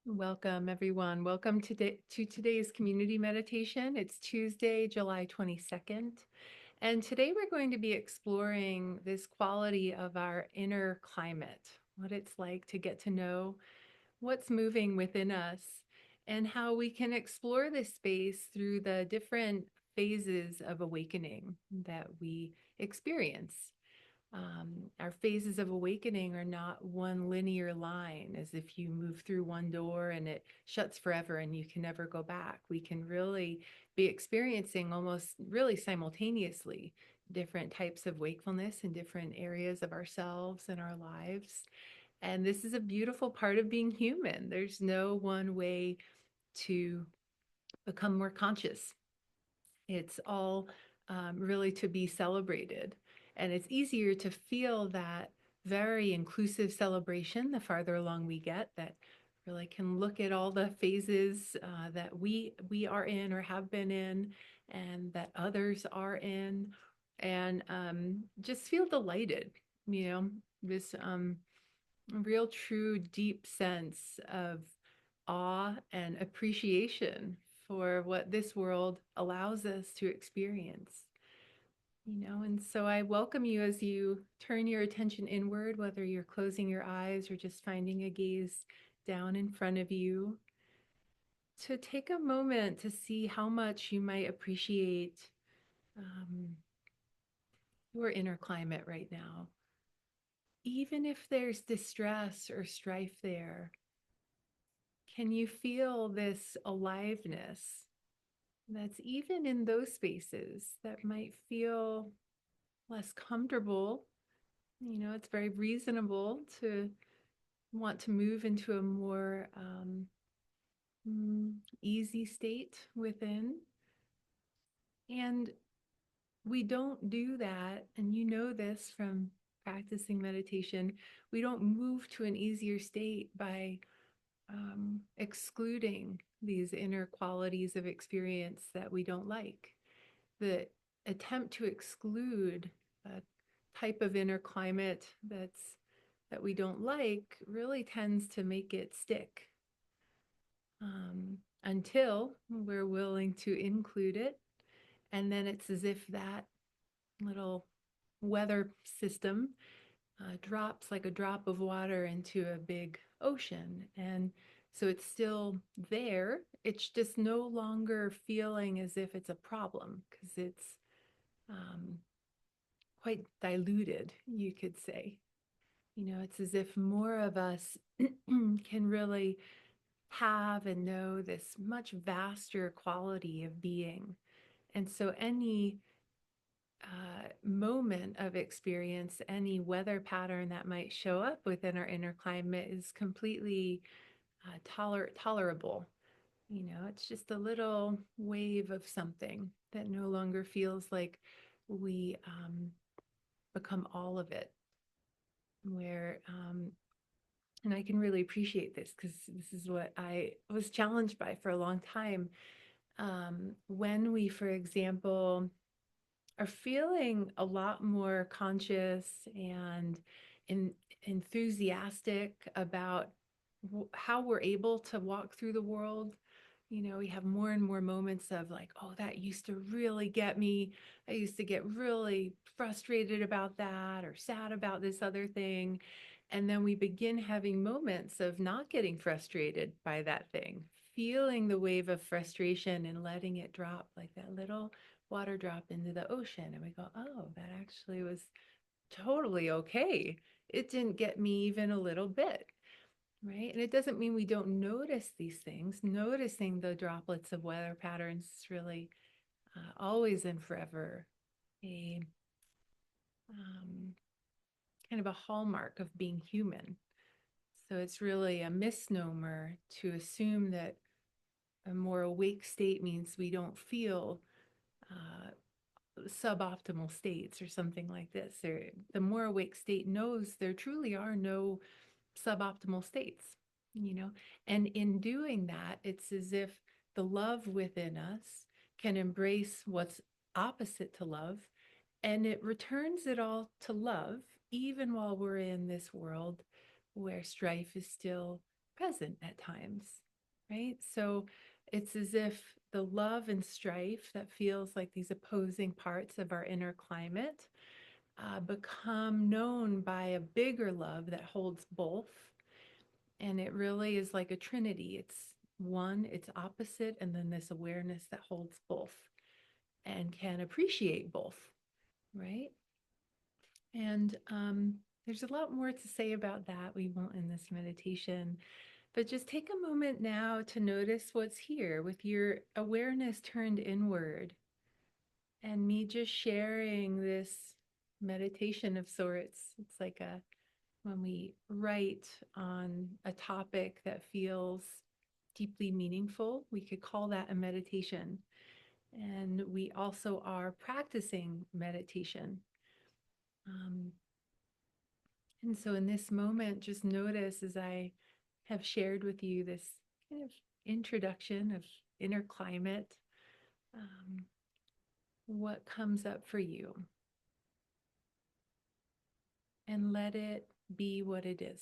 Welcome, everyone. Welcome to today's community meditation. It's Tuesday, July 22nd. And today we're going to be exploring this quality of our inner climate, what it's like to get to know what's moving within us, and how we can explore this space through the different phases of awakening that we experience. Our phases of awakening are not one linear line, as if you move through one door and it shuts forever and you can never go back. We can really be experiencing almost really simultaneously different types of wakefulness in different areas of ourselves and our lives. And this is a beautiful part of being human. There's no one way to become more conscious. It's all really to be celebrated. And it's easier to feel that very inclusive celebration the farther along we get, that really can look at all the phases that we are in or have been in, and that others are in, and just feel delighted, you know, this real, true, deep sense of awe and appreciation for what this world allows us to experience. And so I welcome you as you turn your attention inward, whether you're closing your eyes or just finding a gaze down in front of you, to take a moment to see how much you might appreciate um, your inner climate right now. Even if there's distress or strife there, can you feel this aliveness that's even in those spaces that might feel less comfortable? It's very reasonable to want to move into a more easy state within. And we don't do that. And you know this from practicing meditation. We don't move to an easier state by excluding these inner qualities of experience that we don't like. The attempt to exclude a type of inner climate that we don't like really tends to make it stick, until we're willing to include it. And then it's as if that little weather system drops like a drop of water into a big ocean. And so it's still there. It's just no longer feeling as if it's a problem, because it's um, quite diluted, you could say. It's as if more of us can really have and know this much vaster quality of being. And so any moment of experience, any weather pattern that might show up within our inner climate is completely tolerable. It's just a little wave of something that no longer feels like we become all of it. And I can really appreciate this because this is what I was challenged by for a long time. When we, for example, are feeling a lot more conscious and in, enthusiastic about how we're able to walk through the world. We have more and more moments of like, oh, that used to really get me. I used to get really frustrated about that or sad about this other thing. And then we begin having moments of not getting frustrated by that thing, feeling the wave of frustration and letting it drop like that little water drop into the ocean. And we go, oh, that actually was totally okay. It didn't get me even a little bit. Right. And it doesn't mean we don't notice these things. Noticing the droplets of weather patterns is really always and forever a um, kind of a hallmark of being human. So it's really a misnomer to assume that a more awake state means we don't feel uh, suboptimal states or something like this. The more awake state knows there truly are no suboptimal states, you know, and in doing that, it's as if the love within us can embrace what's opposite to love, and it returns it all to love, even while we're in this world where strife is still present at times, right? So it's as if the love and strife that feels like these opposing parts of our inner climate become known by a bigger love that holds both. And it really is like a trinity. It's one, it's opposite, and then this awareness that holds both and can appreciate both, right? And there's a lot more to say about that. We won't in this meditation, but just take a moment now to notice what's here with your awareness turned inward and me just sharing this meditation of sorts. It's like a when we write on a topic that feels deeply meaningful, we could call that a meditation. And we also are practicing meditation. Um, and so in this moment, just notice as I have shared with you this kind of introduction of inner climate, um, what comes up for you, and let it be what it is.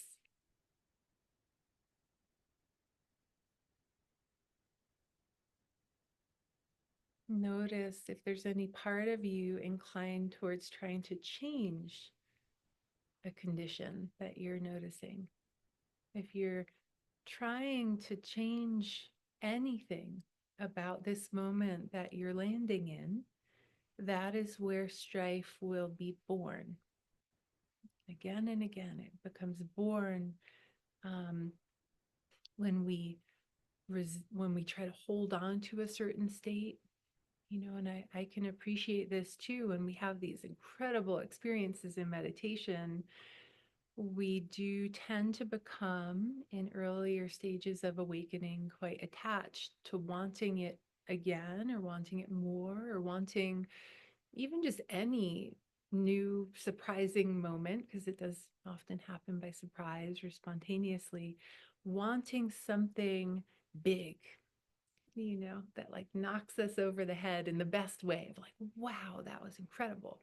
Notice if there's any part of you inclined towards trying to change a condition that you're noticing. If you're trying to change anything about this moment that you're landing in, that is where strife will be born. Again and again, it becomes born um, when we try to hold on to a certain state. And I can appreciate this too. When we have these incredible experiences in meditation, we do tend to become, in earlier stages of awakening, quite attached to wanting it again or wanting it more or wanting even just any new surprising moment, because it does often happen by surprise or spontaneously, wanting something big, that like knocks us over the head in the best way of like, wow, that was incredible.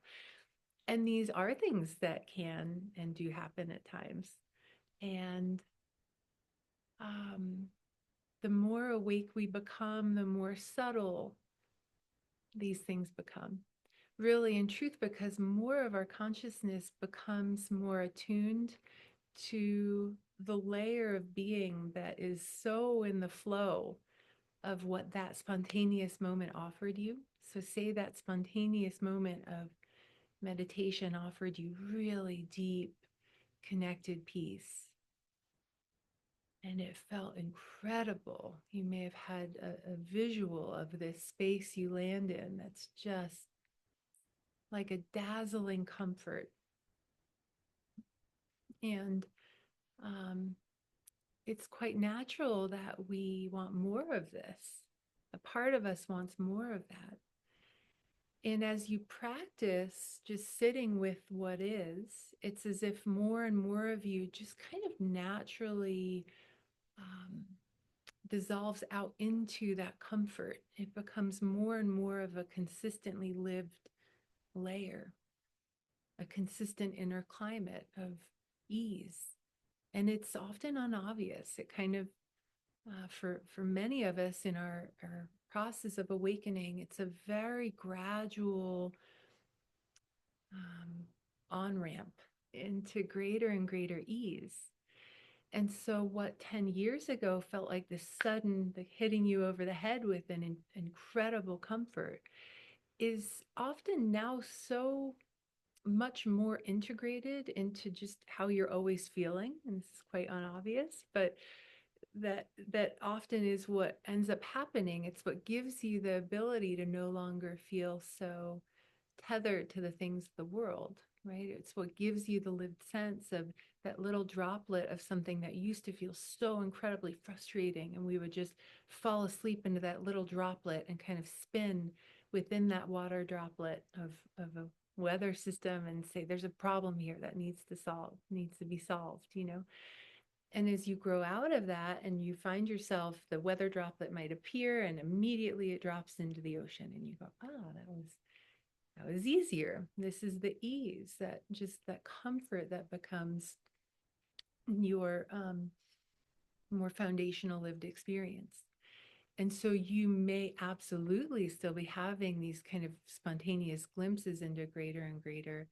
And these are things that can and do happen at times. And um, the more awake we become, the more subtle these things become. Really, in truth, because more of our consciousness becomes more attuned to the layer of being that is so in the flow of what that spontaneous moment offered you. So, say that spontaneous moment of meditation offered you really deep, connected peace. And it felt incredible. You may have had a visual of this space you land in that's just like a dazzling comfort. And um, it's quite natural that we want more of this. A part of us wants more of that. And as you practice just sitting with what is, it's as if more and more of you just kind of naturally um, dissolves out into that comfort. It becomes more and more of a consistently lived layer, a consistent inner climate of ease. And it's often unobvious. It kind of, for many of us in our process of awakening, it's a very gradual on ramp into greater and greater ease. And so, what 10 years ago felt like this sudden hitting you over the head with an incredible comfort is often now so much more integrated into just how you're always feeling. And this is quite unobvious, but that often is what ends up happening. It's what gives you the ability to no longer feel so tethered to the things of the world, right? It's what gives you the lived sense of that little droplet of something that used to feel so incredibly frustrating. And we would just fall asleep into that little droplet and kind of spin within that water droplet of a weather system and say, there's a problem here that needs to be solved. And as you grow out of that and you find yourself, the weather droplet might appear and immediately it drops into the ocean and you go, oh, that was easier. This is the ease, that just that comfort that becomes your more foundational lived experience. And so you may absolutely still be having these kind of spontaneous glimpses into greater and greater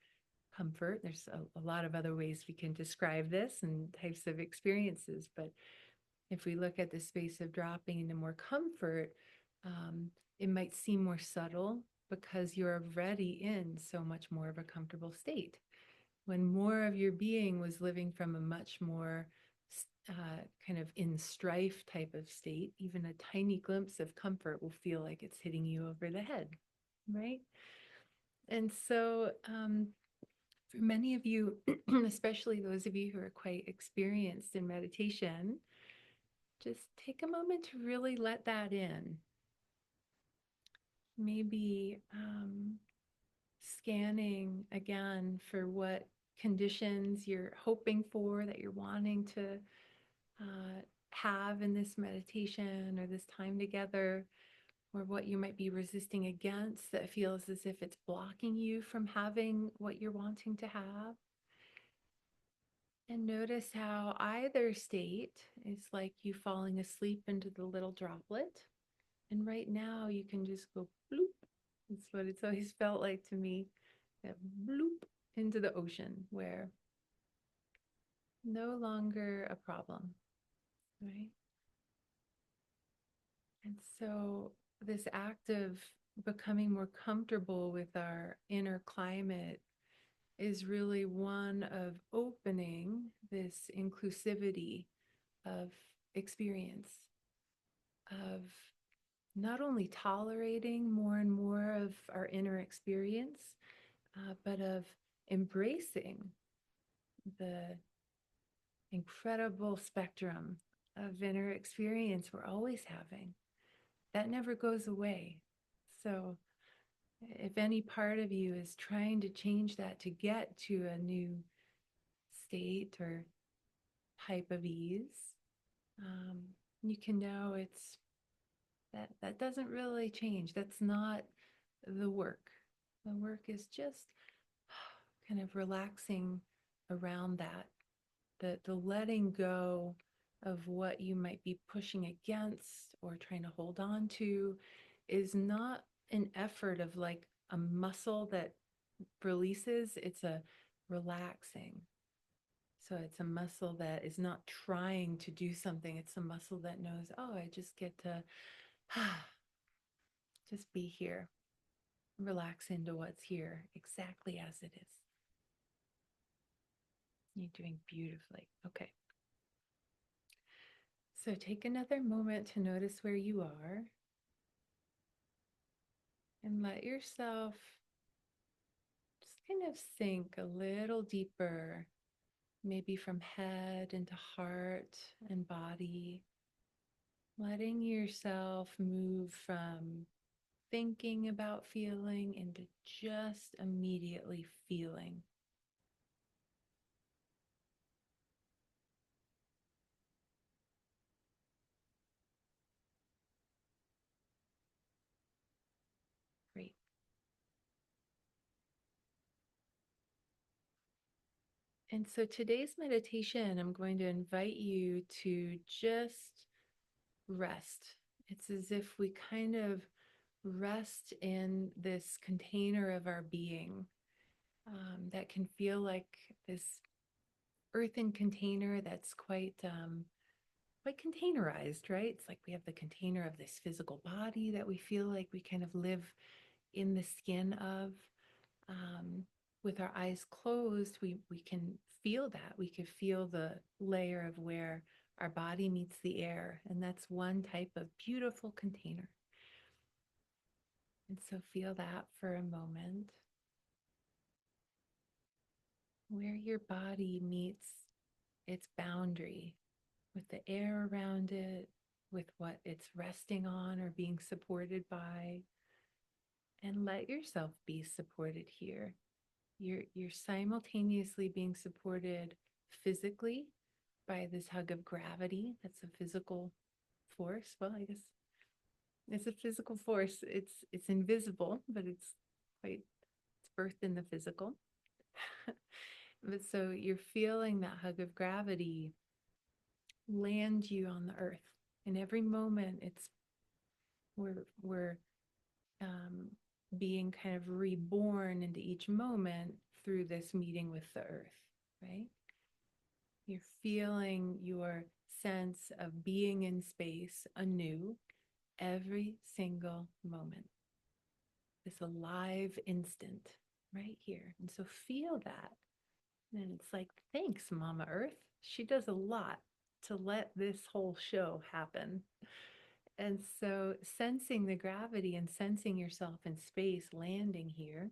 comfort. There's a lot of other ways we can describe this and types of experiences. But if we look at the space of dropping into more comfort, it might seem more subtle because you're already in so much more of a comfortable state. When more of your being was living from a much more kind of in strife type of state, even a tiny glimpse of comfort will feel like it's hitting you over the head, right? And so, for many of you, especially those of you who are quite experienced in meditation, just take a moment to really let that in. Maybe scanning again for what conditions you're hoping for, that you're wanting to have in this meditation or this time together, or what you might be resisting against that feels as if it's blocking you from having what you're wanting to have. And notice how either state is like you falling asleep into the little droplet. And right now you can just go bloop. That's what it's always felt like to me. That bloop into the ocean where no longer a problem, right? And so this act of becoming more comfortable with our inner climate is really one of opening this inclusivity of experience, of not only tolerating more and more of our inner experience, but of embracing the incredible spectrum of inner experience we're always having. That never goes away. So, if any part of you is trying to change that to get to a new state or type of ease, you can know it's that doesn't really change. That's not the work. The work is just kind of relaxing around that, the letting go of what you might be pushing against or trying to hold on to is not an effort of like a muscle that releases, it's a relaxing. So it's a muscle that is not trying to do something. It's a muscle that knows, oh, I just get to just be here, relax into what's here exactly as it is. You're doing beautifully. Okay. So take another moment to notice where you are and let yourself just kind of sink a little deeper, maybe from head into heart and body, letting yourself move from thinking about feeling into just immediately feeling. Great. And so today's meditation, I'm going to invite you to just rest. It's as if we kind of rest in this container of our being, that can feel like this earthen container that's quite containerized, right? It's like we have the container of this physical body that we feel like we kind of live in the skin of. Um, with our eyes closed, we can feel that. We can feel the layer of where our body meets the air, and that's one type of beautiful container. And so feel that for a moment, where your body meets its boundary with the air around it, with what it's resting on or being supported by, and let yourself be supported here. You're simultaneously being supported physically by this hug of gravity. That's a physical force. Well, I guess it's a physical force. It's invisible, but it's birthed in the physical. But so you're feeling that hug of gravity land you on the earth. In every moment, we're um, being kind of reborn into each moment through this meeting with the earth, right? You're feeling your sense of being in space anew every single moment. This alive instant right here. And so feel that. And it's like, thanks, Mama Earth. She does a lot to let this whole show happen. And so sensing the gravity and sensing yourself in space landing here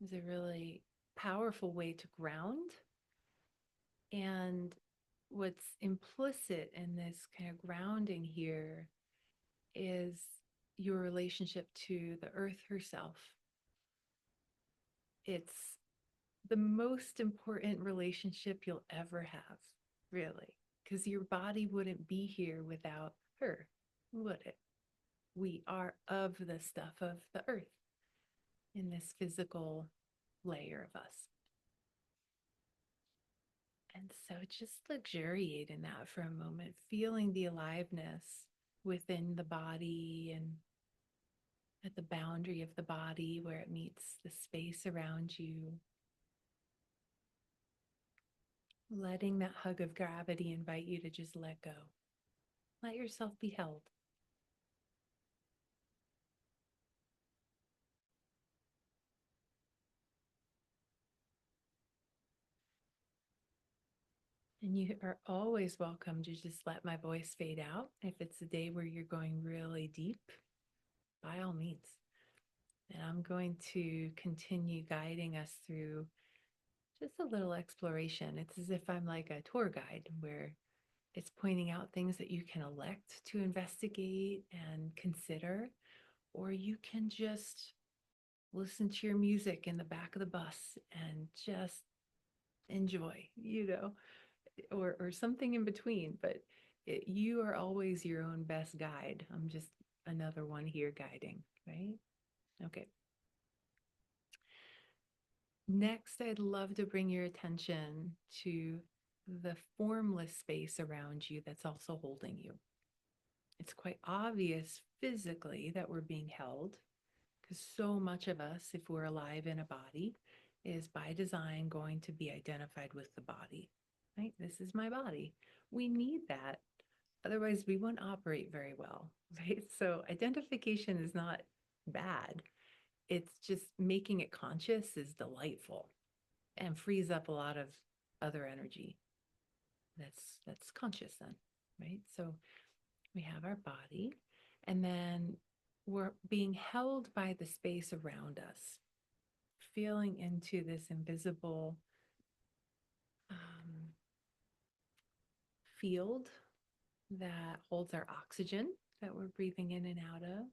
is a really powerful way to ground. And what's implicit in this kind of grounding here is your relationship to the earth herself. It's the most important relationship you'll ever have, really, because your body wouldn't be here without her, would it? We are of the stuff of the earth in this physical layer of us. And so just luxuriate in that for a moment, feeling the aliveness within the body and at the boundary of the body where it meets the space around you. Letting that hug of gravity invite you to just let go. Let yourself be held. And you are always welcome to just let my voice fade out. If it's a day where you're going really deep, by all means. And I'm going to continue guiding us through just a little exploration. It's as if I'm like a tour guide where it's pointing out things that you can elect to investigate and consider, or you can just listen to your music in the back of the bus and just enjoy, or something in between. But you are always your own best guide. I'm just another one here guiding, right? Okay. Next, I'd love to bring your attention to the formless space around you that's also holding you. It's quite obvious physically that we're being held because so much of us, if we're alive in a body, is by design going to be identified with the body, right? This is my body. We need that. Otherwise, we won't operate very well, right? So identification is not bad. It's just making it conscious is delightful and frees up a lot of other energy that's conscious then, right? So we have our body, and then we're being held by the space around us, feeling into this invisible um, field that holds our oxygen that we're breathing in and out of.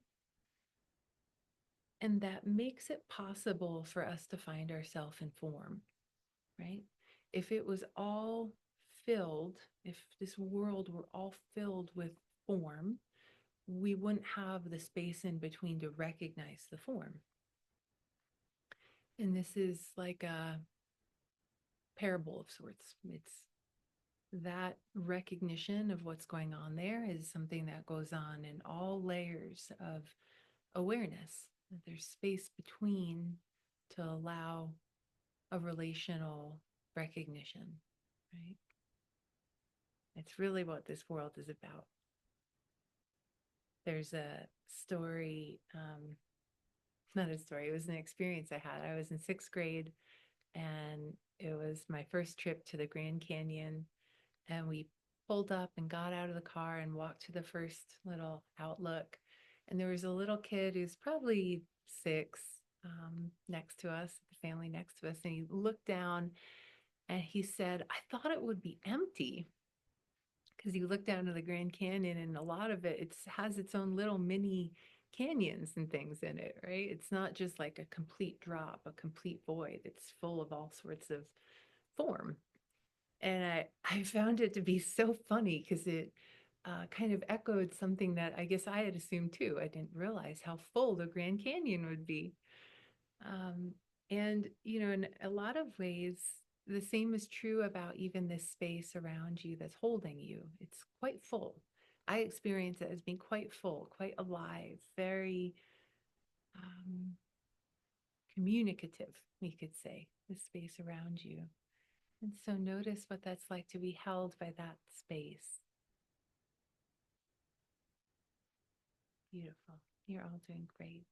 And that makes it possible for us to find ourselves in form, right? If it was all filled, if this world were all filled with form, we wouldn't have the space in between to recognize the form. And this is like a parable of sorts. It's that recognition of what's going on there is something that goes on in all layers of awareness. There's space between to allow a relational recognition, right? It's really what this world is about. There's a story, not a story, it was an experience I had. I was in sixth grade and it was my first trip to the Grand Canyon. And we pulled up and got out of the car and walked to the first little outlook. And there was a little kid who's probably 6 next to us, the family next to us. And he looked down and he said, I thought it would be empty because you look down to the Grand Canyon and a lot of it has its own little mini canyons and things in it, right? It's not just like a complete drop, a complete void. It's full of all sorts of form. And I found it to be so funny because it kind of echoed something that I guess I had assumed too. I didn't realize how full the Grand Canyon would be. Um, and, in a lot of ways, the same is true about even this space around you that's holding you. It's quite full. I experience it as being quite full, quite alive, very um, communicative, we could say, the space around you. And so notice what that's like to be held by that space. Beautiful. You're all doing great.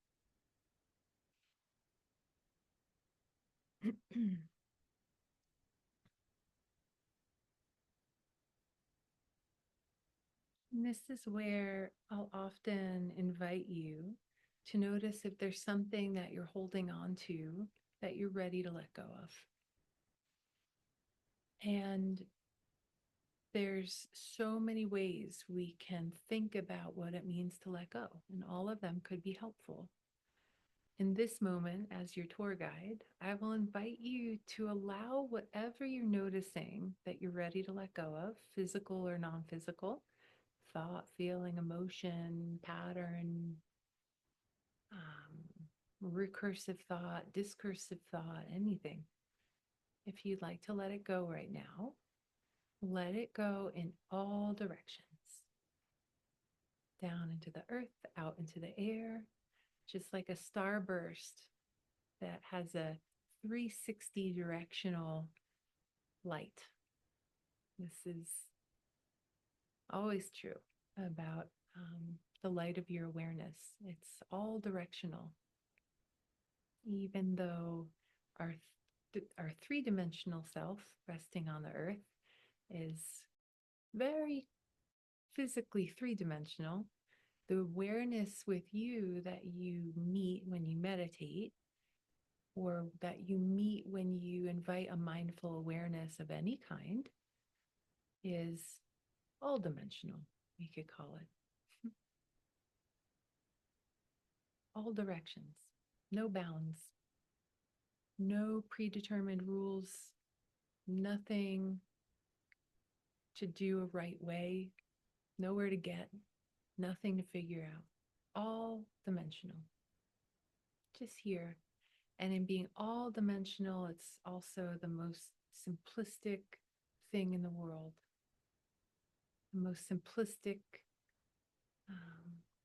And this is where I'll often invite you to notice if there's something that you're holding on to that you're ready to let go of. And there's so many ways we can think about what it means to let go, and all of them could be helpful. In this moment, as your tour guide, I will invite you to allow whatever you're noticing that you're ready to let go of, physical or non-physical, thought, feeling, emotion, pattern, recursive thought, discursive thought, anything. If you'd like to let it go right now, let it go in all directions. Down into the earth, out into the air, just like a starburst that has a 360 directional light. This is always true about the light of your awareness. It's all directional. Even though our three-dimensional self resting on the earth is very physically three-dimensional, the awareness with you that you meet when you meditate, or that you meet when you invite a mindful awareness of any kind, is all dimensional, we could call it. All directions, no bounds, no predetermined rules, nothing to do a right way, nowhere to get, nothing to figure out. All dimensional, just here. And in being all dimensional, it's also the most simplistic thing in the world, the most simplistic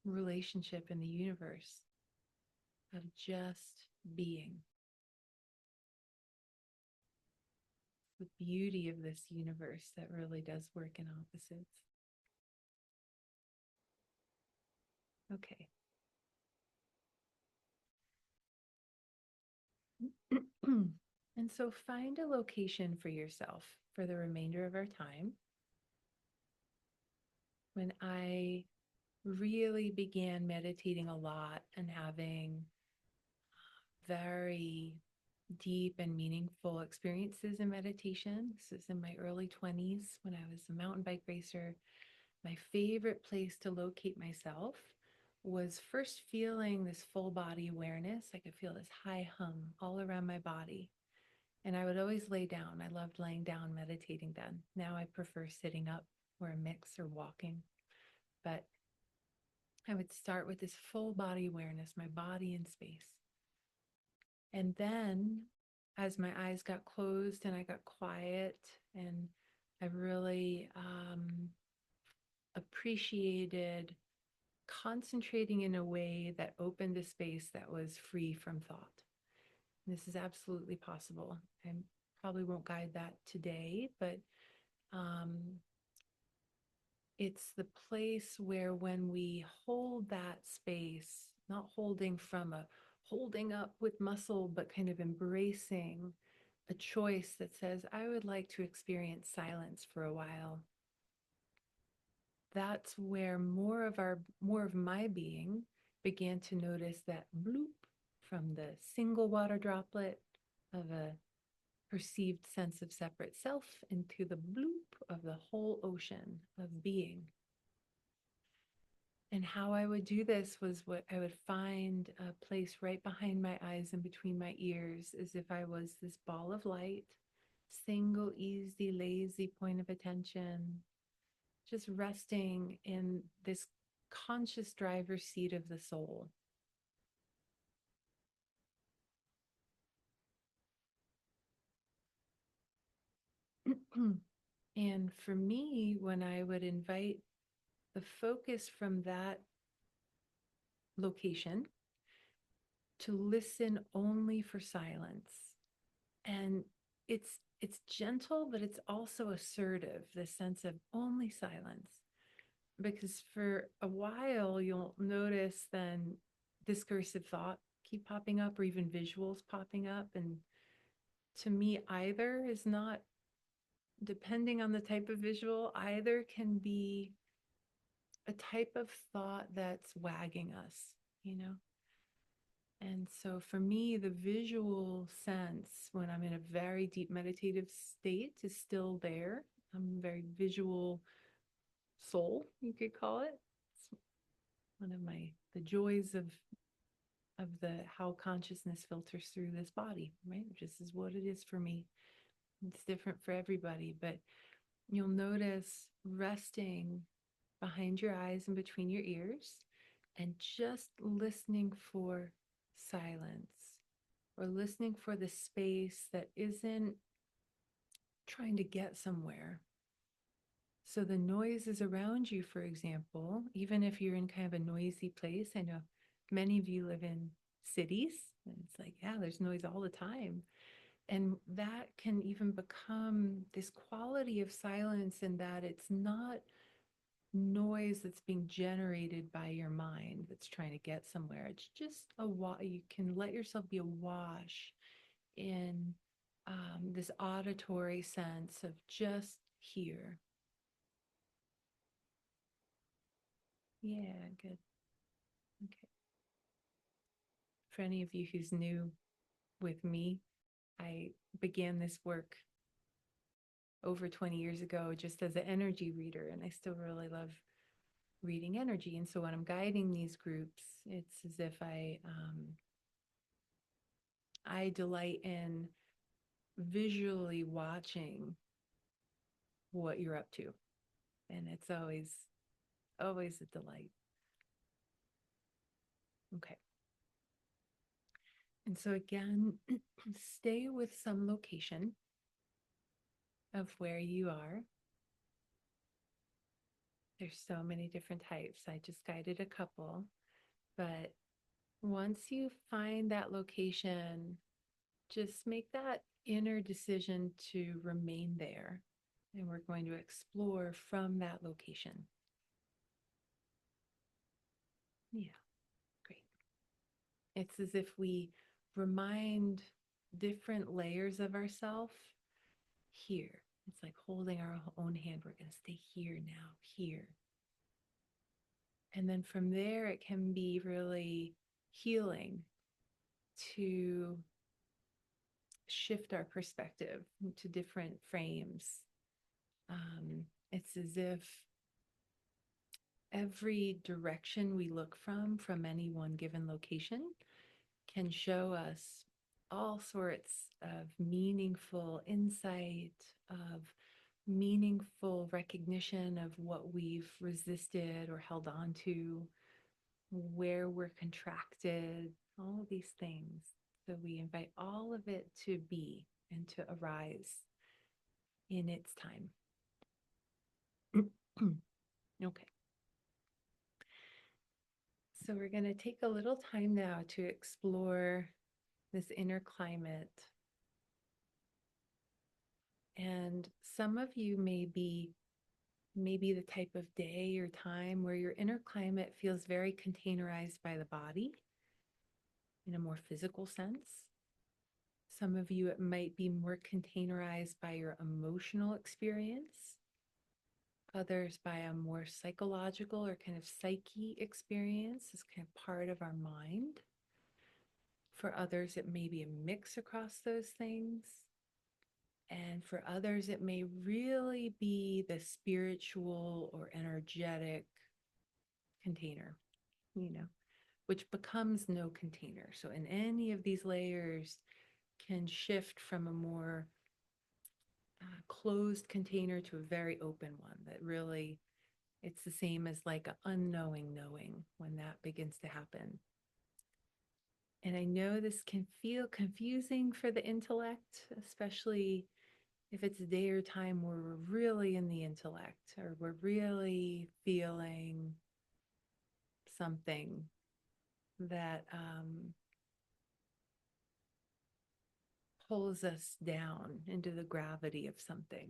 relationship in the universe of just being. The beauty of this universe that really does work in opposites. Okay. And so find a location for yourself for the remainder of our time. When I really began meditating a lot and having very deep and meaningful experiences in meditation, this is in my early 20s when I was a mountain bike racer, my favorite place to locate myself was first feeling this full body awareness. I could feel this high hum all around my body. And I would always lay down. I loved laying down, meditating then. Now I prefer sitting up or a mix or walking. But I would start with this full body awareness, my body in space. And then as my eyes got closed and I got quiet and I really appreciated concentrating in a way that opened a space that was free from thought. This is absolutely possible. I probably won't guide that today, but it's the place where when we hold that space, not holding from a holding up with muscle, but kind of embracing a choice that says, I would like to experience silence for a while. That's where more of my being began to notice that bloop from the single water droplet of a perceived sense of separate self into the bloop of the whole ocean of being. And how I would do this was what I would find a place right behind my eyes and between my ears, as if I was this ball of light, single, easy, lazy point of attention, just resting in this conscious driver's seat of the soul. And for me, when I would invite the focus from that location to listen only for silence. And it's gentle, but it's also assertive, the sense of only silence. Because for a while you'll notice then discursive thought keep popping up or even visuals popping up. And to me, either is not, depending on the type of visual, either can be a type of thought that's wagging us, you know? And so for me, the visual sense when I'm in a very deep meditative state is still there. I'm a very visual soul, you could call it. It's one of the joys of the how consciousness filters through this body, right? This is what it is for me. It's different for everybody, but you'll notice resting behind your eyes and between your ears and just listening for silence or listening for the space that isn't trying to get somewhere. So the noises around you, for example, even if you're in kind of a noisy place, I know many of you live in cities, and it's like, yeah, there's noise all the time. And that can even become this quality of silence in that it's not noise that's being generated by your mind that's trying to get somewhere. It's just you can let yourself be awash in this auditory sense of just here. Yeah, good. Okay. For any of you who's new with me, I began this work over 20 years ago just as an energy reader, and I still really love reading energy. And so when I'm guiding these groups, it's as if I delight in visually watching what you're up to. And it's always a delight. Okay. And so again, stay with some location of where you are. There's so many different types. I just guided a couple, but once you find that location, just make that inner decision to remain there. And we're going to explore from that location. Yeah, great. It's as if we remind different layers of ourselves here. It's like holding our own hand. We're going to stay here now, here. And then from there, it can be really healing to shift our perspective to different frames. It's as if every direction we look from any one given location can show us all sorts of meaningful insight, of meaningful recognition of what we've resisted or held on to, where we're contracted, all of these things. So we invite all of it to be and to arise in its time. Okay. So we're going to take a little time now to explore this inner climate. And some of you may be maybe the type of day or time where your inner climate feels very containerized by the body in a more physical sense. Some of you, it might be more containerized by your emotional experience. Others by a more psychological or kind of psyche experience as kind of part of our mind. For others, it may be a mix across those things. And for others, it may really be the spiritual or energetic container, which becomes no container. So in any of these layers can shift from a more closed container to a very open one that really, it's the same as like an unknowing knowing when that begins to happen. And I know this can feel confusing for the intellect, especially If it's daytime where we're really in the intellect or we're really feeling something that pulls us down into the gravity of something,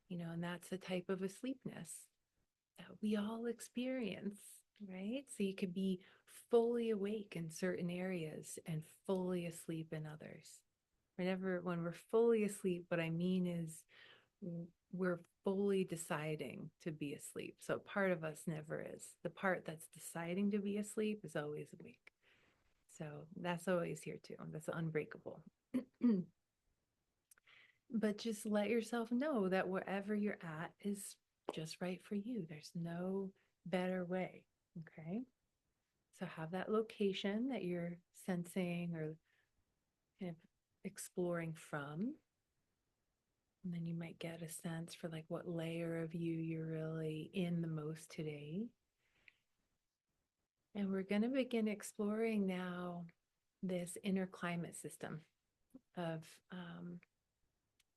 and that's a type of asleepness that we all experience, right? So you could be fully awake in certain areas and fully asleep in others. When we're fully asleep, what I mean is we're fully deciding to be asleep. So part of us never is. The part that's deciding to be asleep is always awake. So that's always here too. That's unbreakable. But just let yourself know that wherever you're at is just right for you. There's no better way. Okay. So have that location that you're sensing or kind of exploring from. And then you might get a sense for like what layer of you you're really in the most today. And we're going to begin exploring now this inner climate system of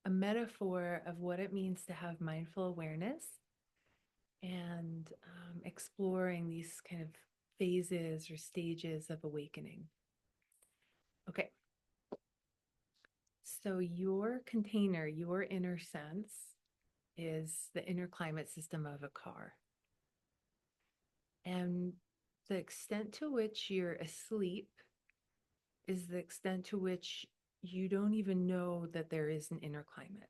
a metaphor of what it means to have mindful awareness and exploring these kind of phases or stages of awakening. Okay. So your container, your inner sense is the inner climate system of a car. And the extent to which you're asleep is the extent to which you don't even know that there is an inner climate,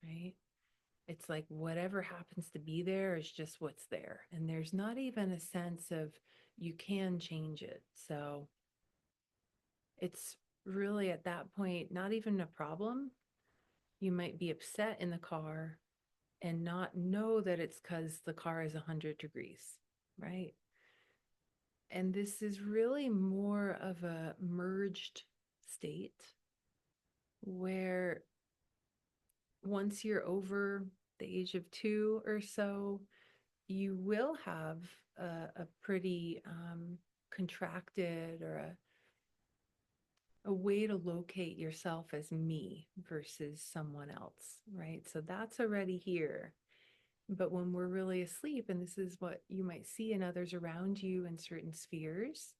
right? It's like whatever happens to be there is just what's there. And there's not even a sense of you can change it. So it's really at that point not even a problem. You might be upset in the car and not know that it's because the car is 100 degrees, right? And this is really more of a merged state where once you're over the age of 2 or so, you will have a pretty contracted or a way to locate yourself as me versus someone else, right? So that's already here. But when we're really asleep, and this is what you might see in others around you in certain spheres,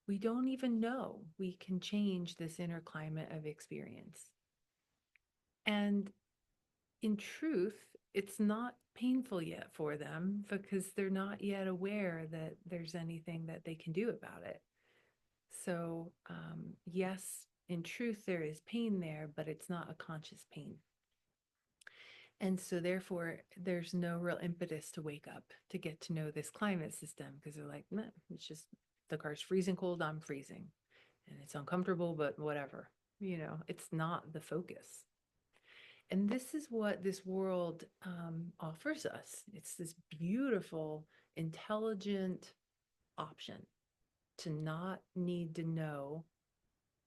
we don't even know we can change this inner climate of experience. And in truth, it's not painful yet for them because they're not yet aware that there's anything that they can do about it. So, yes, in truth, there is pain there, but it's not a conscious pain. And so, therefore, there's no real impetus to wake up to get to know this climate system because they're like, nah, it's just the car's freezing cold, I'm freezing, and it's uncomfortable, but whatever. It's not the focus. And this is what this world offers us. It's this beautiful, intelligent option to not need to know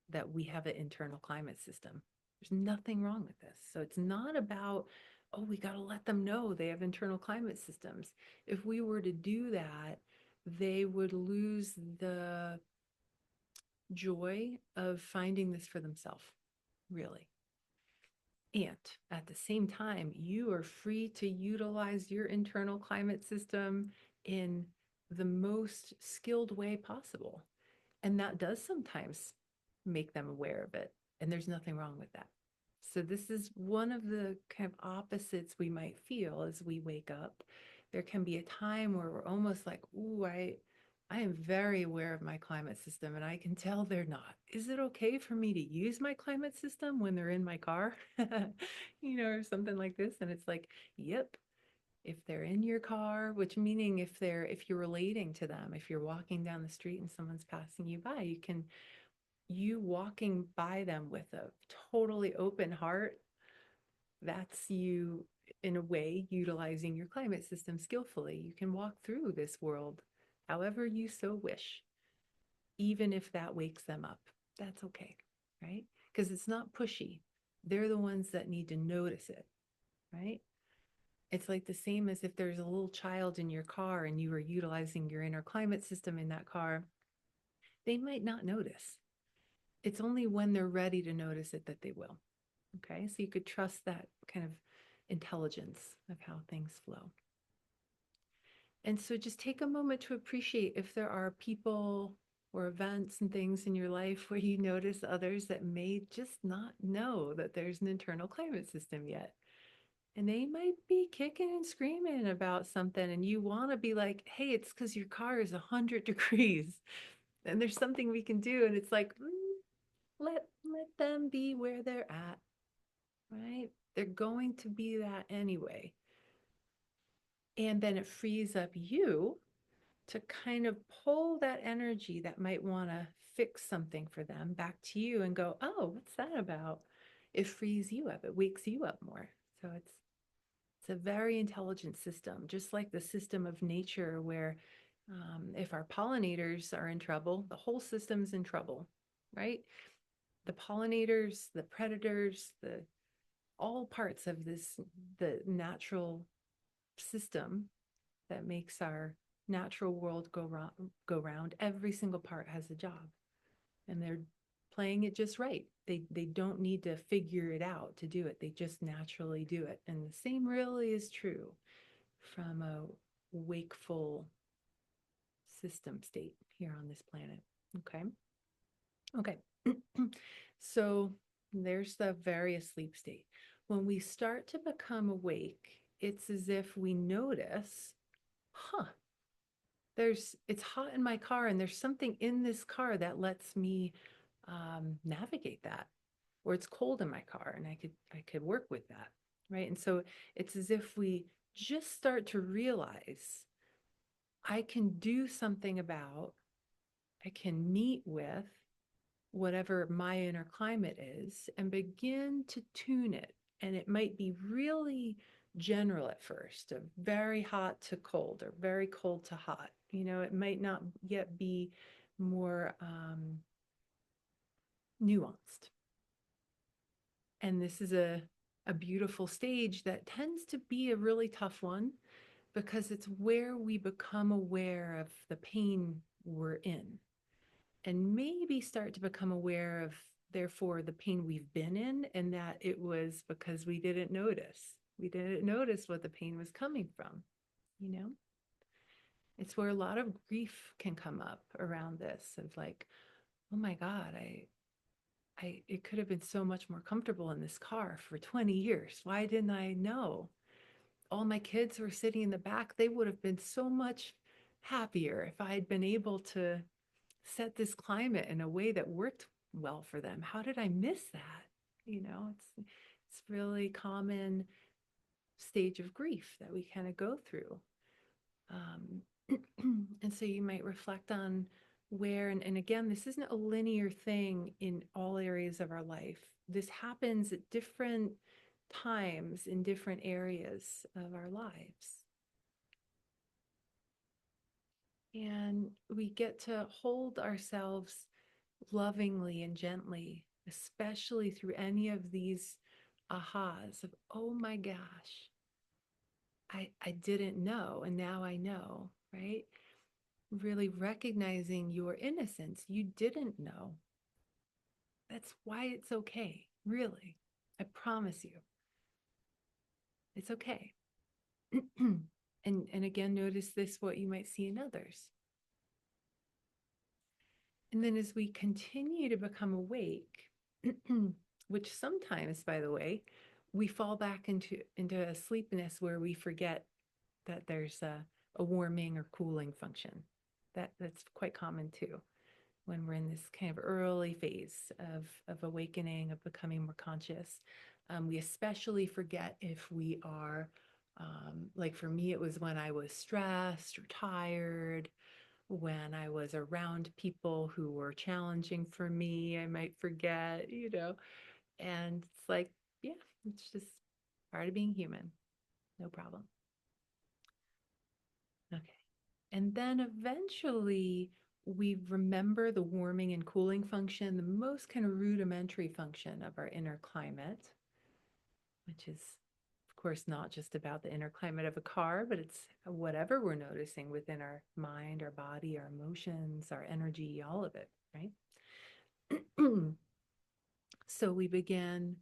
that we have an internal climate system. There's nothing wrong with this. So it's not about, oh, we got to let them know they have internal climate systems. If we were to do that, they would lose the joy of finding this for themselves, really. And at the same time, you are free to utilize your internal climate system in the most skilled way possible. And that does sometimes make them aware of it. And there's nothing wrong with that. So, this is one of the kind of opposites we might feel as we wake up. There can be a time where we're almost like, ooh, I am very aware of my climate system and I can tell they're not. Is it okay for me to use my climate system when they're in my car? Or something like this. And it's like, yep, if they're in your car, which meaning if you're relating to them, if you're walking down the street and someone's passing you by, you walking by them with a totally open heart, that's you in a way utilizing your climate system skillfully. You can walk through this world however you so wish, even if that wakes them up. That's okay, right? Because it's not pushy. They're the ones that need to notice it, right? It's like the same as if there's a little child in your car and you are utilizing your inner climate system in that car, they might not notice. It's only when they're ready to notice it that they will. Okay, so you could trust that kind of intelligence of how things flow. And so just take a moment to appreciate if there are people or events and things in your life where you notice others that may just not know that there's an internal climate system yet. And they might be kicking and screaming about something, and you want to be like, hey, it's because your car is 100 degrees and there's something we can do. And it's like, let them be where they're at, right? They're going to be that anyway. And then it frees up you to kind of pull that energy that might want to fix something for them back to you and go, oh, what's that about? It frees you up, it wakes you up more. So it's a very intelligent system, just like the system of nature where if our pollinators are in trouble, the whole system's in trouble, right? The pollinators, the predators, the all parts of the natural system that makes our natural world go round. Every single part has a job, and they're playing it just right. They don't need to figure it out to do it. They just naturally do it. And the same really is true from a wakeful system state here on this planet. Okay. Okay. So there's the various sleep state. When we start to become awake, it's as if we notice, huh, it's hot in my car and there's something in this car that lets me navigate that, or it's cold in my car and I could work with that, right? And so it's as if we just start to realize I can do something about, I can meet with whatever my inner climate is and begin to tune it. And it might be really general at first, of very hot to cold or very cold to hot. It might not yet be more nuanced. And this is a beautiful stage that tends to be a really tough one because it's where we become aware of the pain we're in and maybe start to become aware of, therefore, the pain we've been in, and that it was because we didn't notice. We didn't notice what the pain was coming from, you know? It's where a lot of grief can come up around this of like, oh my God, it could have been so much more comfortable in this car for 20 years. Why didn't I know? All my kids were sitting in the back. They would have been so much happier if I had been able to set this climate in a way that worked well for them. How did I miss that? It's really common stage of grief that we kind of go through. And so you might reflect on where, and again, this isn't a linear thing in all areas of our life. This happens at different times in different areas of our lives. And we get to hold ourselves lovingly and gently, especially through any of these ahas of, oh my gosh, I didn't know, and now I know, right? Really recognizing your innocence. You didn't know. That's why it's okay, really. I promise you, it's okay. And again, notice this, what you might see in others. And then as we continue to become awake, which sometimes, by the way, we fall back into a sleepiness where we forget that there's a warming or cooling function. That's quite common too when we're in this kind of early phase of awakening, of becoming more conscious. We especially forget if we are, like for me, it was when I was stressed or tired, when I was around people who were challenging for me, I might forget, and it's like, yeah, it's just part of being human. No problem. Okay. And then eventually we remember the warming and cooling function, the most kind of rudimentary function of our inner climate, which is, of course, not just about the inner climate of a car, but it's whatever we're noticing within our mind, our body, our emotions, our energy, all of it, right? So we begin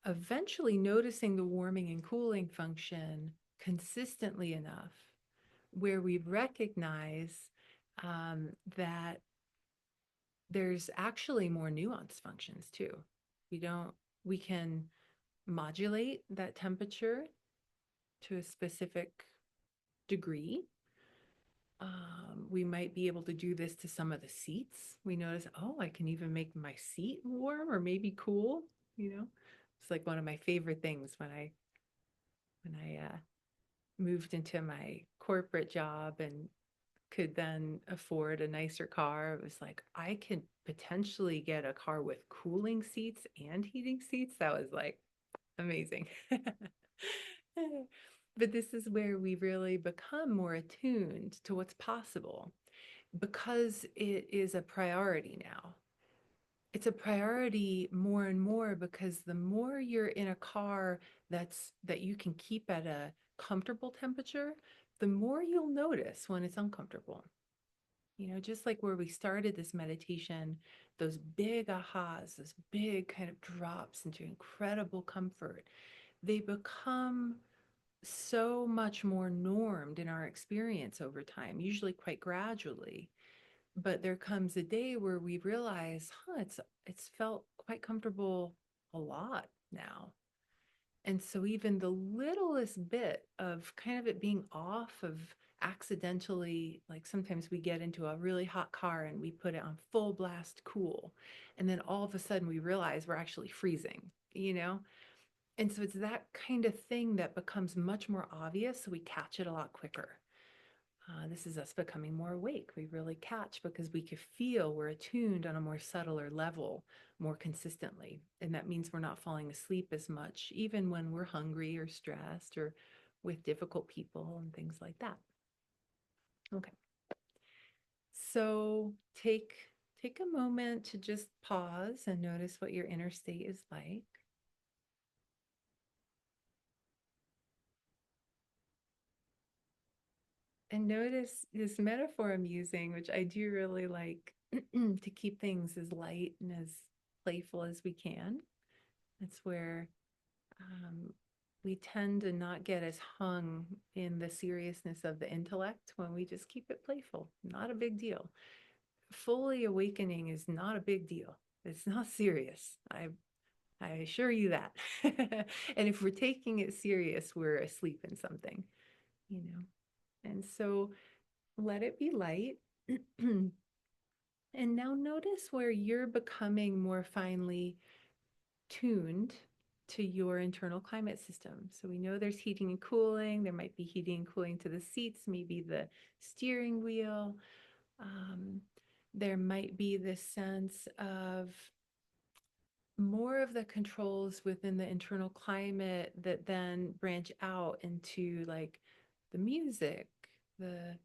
eventually noticing the warming and cooling function consistently enough where we recognize that there's actually more nuanced functions too. We don't, we can modulate that temperature to a specific degree. We might be able to do this to some of the seats. We notice, oh, I can even make my seat warm or maybe cool, you know. It's like one of my favorite things when I moved into my corporate job and could then afford a nicer car. It was like I could potentially get a car with cooling seats and heating seats. That was like amazing. But this is where we really become more attuned to what's possible because it is a priority now. It's a priority more and more because the more you're in a car that you can keep at a comfortable temperature, the more you'll notice when it's uncomfortable. You know, just like where we started this meditation, those big ahas, those big kind of drops into incredible comfort, they become so much more normed in our experience over time, usually quite gradually. But there comes a day where we realize, it's felt quite comfortable a lot now. And so even the littlest bit of kind of it being off of accidentally, like sometimes we get into a really hot car and we put it on full blast cool. And then all of a sudden we realize we're actually freezing, you know? And so it's that kind of thing that becomes much more obvious. So we catch it a lot quicker. This is us becoming more awake. We really catch because we can feel we're attuned on a more subtler level more consistently. And that means we're not falling asleep as much, even when we're hungry or stressed or with difficult people and things like that. Okay. So take a moment to just pause and notice what your inner state is like. And notice this metaphor I'm using, which I do really like to keep things as light and as playful as we can. That's where we tend to not get as hung in the seriousness of the intellect when we just keep it playful. Not a big deal. Fully awakening is not a big deal. It's not serious. I assure you that. And if we're taking it serious, we're asleep in something, you know. And so let it be light. And now notice where you're becoming more finely tuned to your internal climate system. So we know there's heating and cooling. There might be heating and cooling to the seats, maybe the steering wheel. Um, there might be this sense of more of the controls within the internal climate that then branch out into like the music, the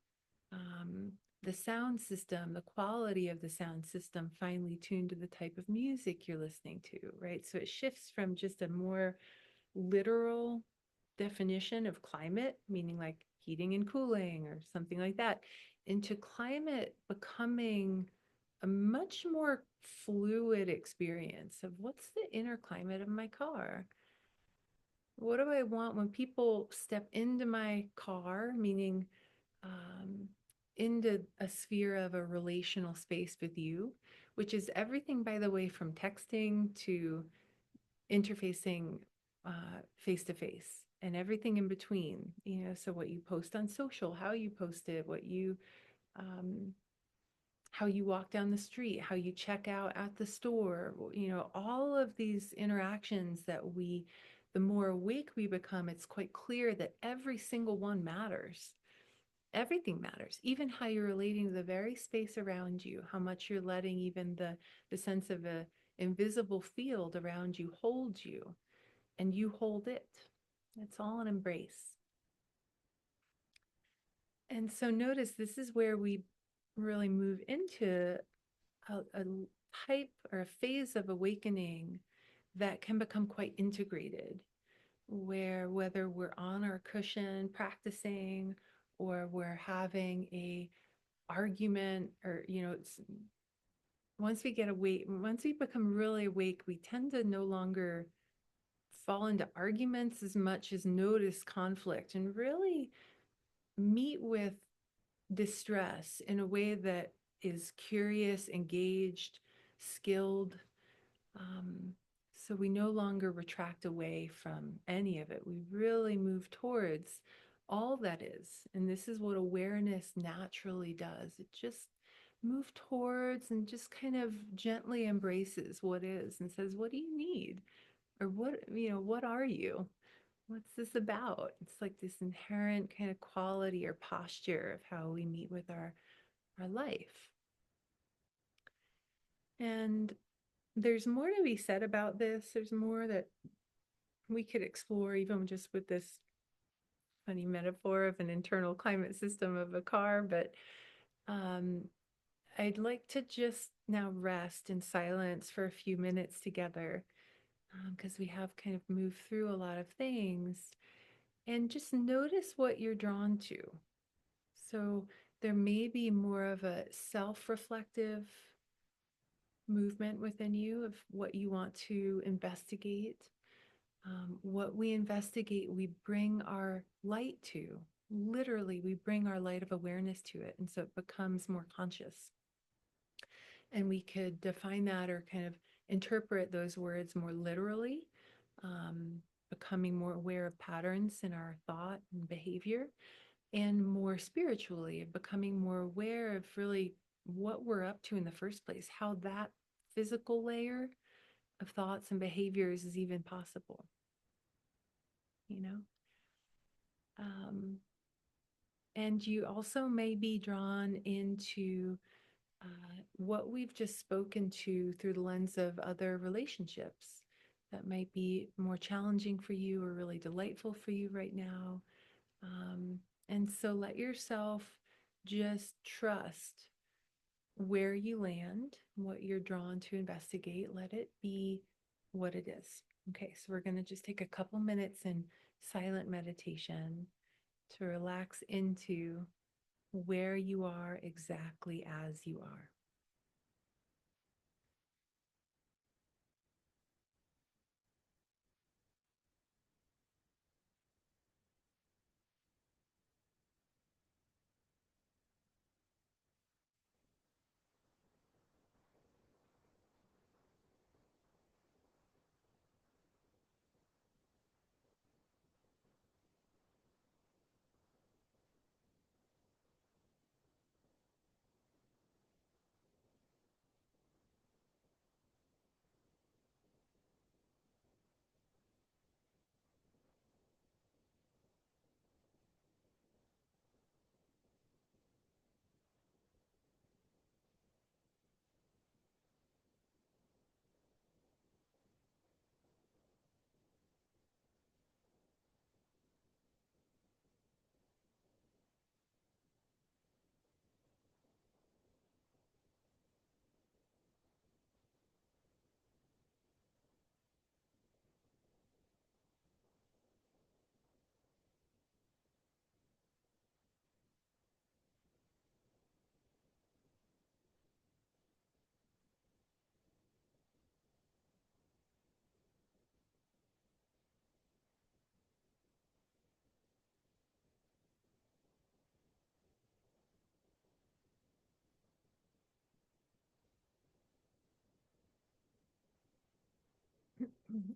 um, the sound system, the quality of the sound system finely tuned to the type of music you're listening to, right? So it shifts from just a more literal definition of climate, meaning like heating and cooling or something like that, into climate becoming a much more fluid experience of what's the inner climate of my car? What do I want when people step into my car, meaning um, into a sphere of a relational space with you, which is everything, by the way, from texting to interfacing face to face and everything in between. You know, so what you post on social, how you post it, um, how you walk down the street, how you check out at the store, you know, all of these interactions that the more awake we become, it's quite clear that every single one matters. Everything matters, even how you're relating to the very space around you, how much you're letting even the sense of a invisible field around you hold you and you hold it. It's all an embrace. And so notice this is where we really move into a type or a phase of awakening that can become quite integrated, where whether we're on our cushion practicing or we're having a argument or once we get awake, once we become really awake, we tend to no longer fall into arguments as much as notice conflict and really meet with distress in a way that is curious, engaged, skilled. Um, so we no longer retract away from any of it. We really move towards all that is. And this is what awareness naturally does. It just move towards and just kind of gently embraces what is and says, what do you need? Or what are you? What's this about? It's like this inherent kind of quality or posture of how we meet with our life. And there's more to be said about this. There's more that we could explore even just with this funny metaphor of an internal climate system of a car. But um, I'd like to just now rest in silence for a few minutes together because we have kind of moved through a lot of things and just notice what you're drawn to. So there may be more of a self-reflective movement within you of what you want to investigate. What we investigate, we bring our light to. Literally, we bring our light of awareness to it. And so it becomes more conscious. And we could define that or kind of interpret those words more literally, becoming more aware of patterns in our thought and behavior, and more spiritually, becoming more aware of really what we're up to in the first place, how that physical layer of thoughts and behaviors is even possible, you know? And you also may be drawn into what we've just spoken to through the lens of other relationships that might be more challenging for you or really delightful for you right now. And so let yourself just trust where you land, what you're drawn to investigate. Let it be what it is. Okay, so we're going to just take a couple minutes in silent meditation to relax into where you are exactly as you are.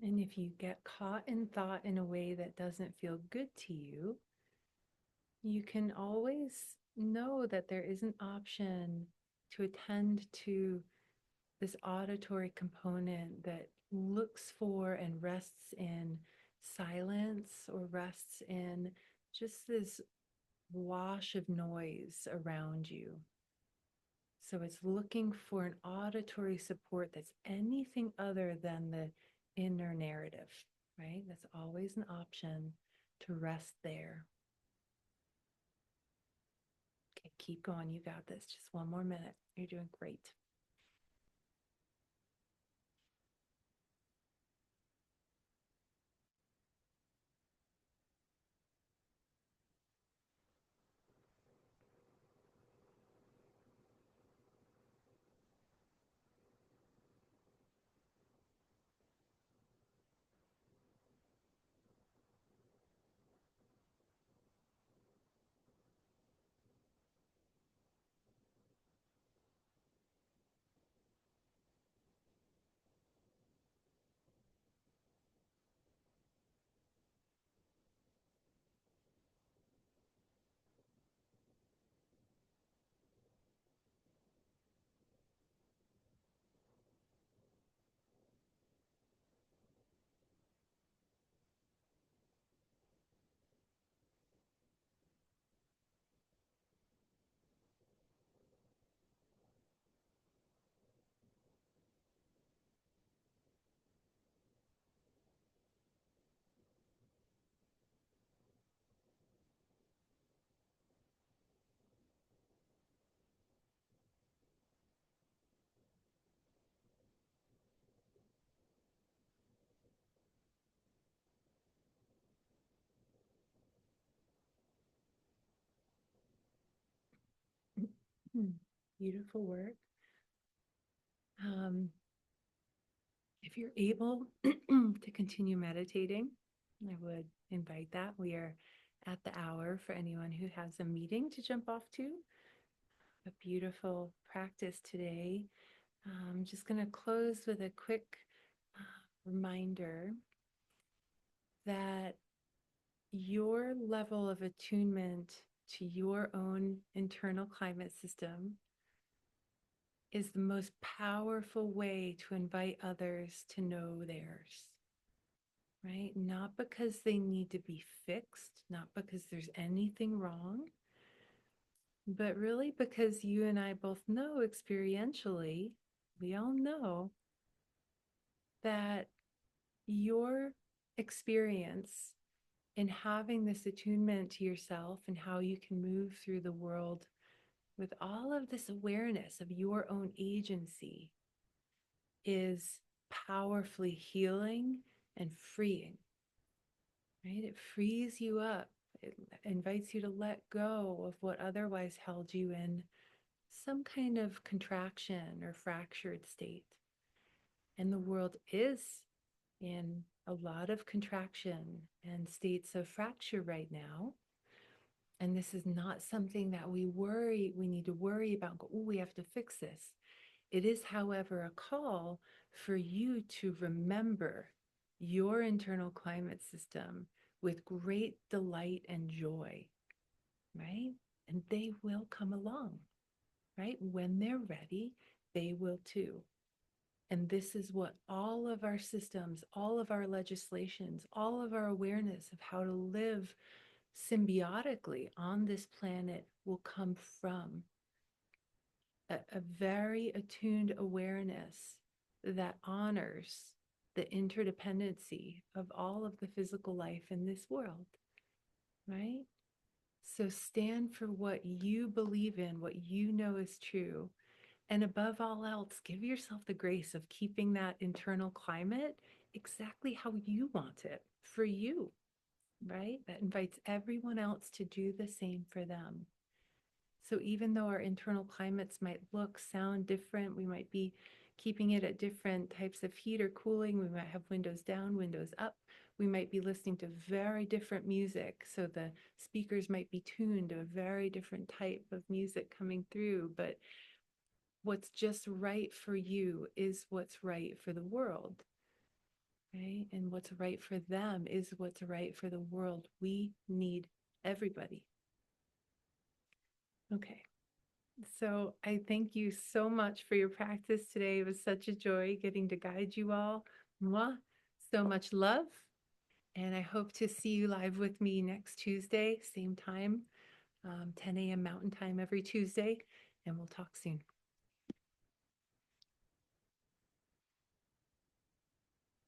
And if you get caught in thought in a way that doesn't feel good to you, you can always know that there is an option to attend to this auditory component that looks for and rests in silence or rests in just this wash of noise around you. So it's looking for an auditory support that's anything other than the inner narrative, right? That's always an option to rest there. Okay, keep going. You got this. Just one more minute. You're doing great. Beautiful work. Um, if you're able to continue meditating, I would invite that. We are at the hour for anyone who has a meeting to jump off to. A beautiful practice today. I'm just going to close with a quick reminder that your level of attunement to your own internal climate system is the most powerful way to invite others to know theirs, right? Not because they need to be fixed, not because there's anything wrong, but really because you and I both know experientially, we all know that your experience in having this attunement to yourself and how you can move through the world with all of this awareness of your own agency is powerfully healing and freeing, right? It frees you up. It invites you to let go of what otherwise held you in some kind of contraction or fractured state. And the world is in a lot of contraction and states of fracture right now. And this is not something that we need to worry about. Go, oh, we have to fix this. It is, however, a call for you to remember your internal climate system with great delight and joy, right? And they will come along, right? When they're ready, they will too. And this is what all of our systems, all of our legislations, all of our awareness of how to live symbiotically on this planet will come from a very attuned awareness that honors the interdependency of all of the physical life in this world, right? So stand for what you believe in, what you know is true. And above all else, give yourself the grace of keeping that internal climate exactly how you want it for you, right? That invites everyone else to do the same for them. So even though our internal climates might look, sound different, we might be keeping it at different types of heat or cooling. We might have windows down, windows up. We might be listening to very different music. So the speakers might be tuned to a very different type of music coming through. But what's just right for you is what's right for the world, right? And what's right for them is what's right for the world. We need everybody. Okay. So I thank you so much for your practice today. It was such a joy getting to guide you all. Mwah. So much love. And I hope to see you live with me next Tuesday, same time, 10 a.m. Mountain Time every Tuesday. And we'll talk soon.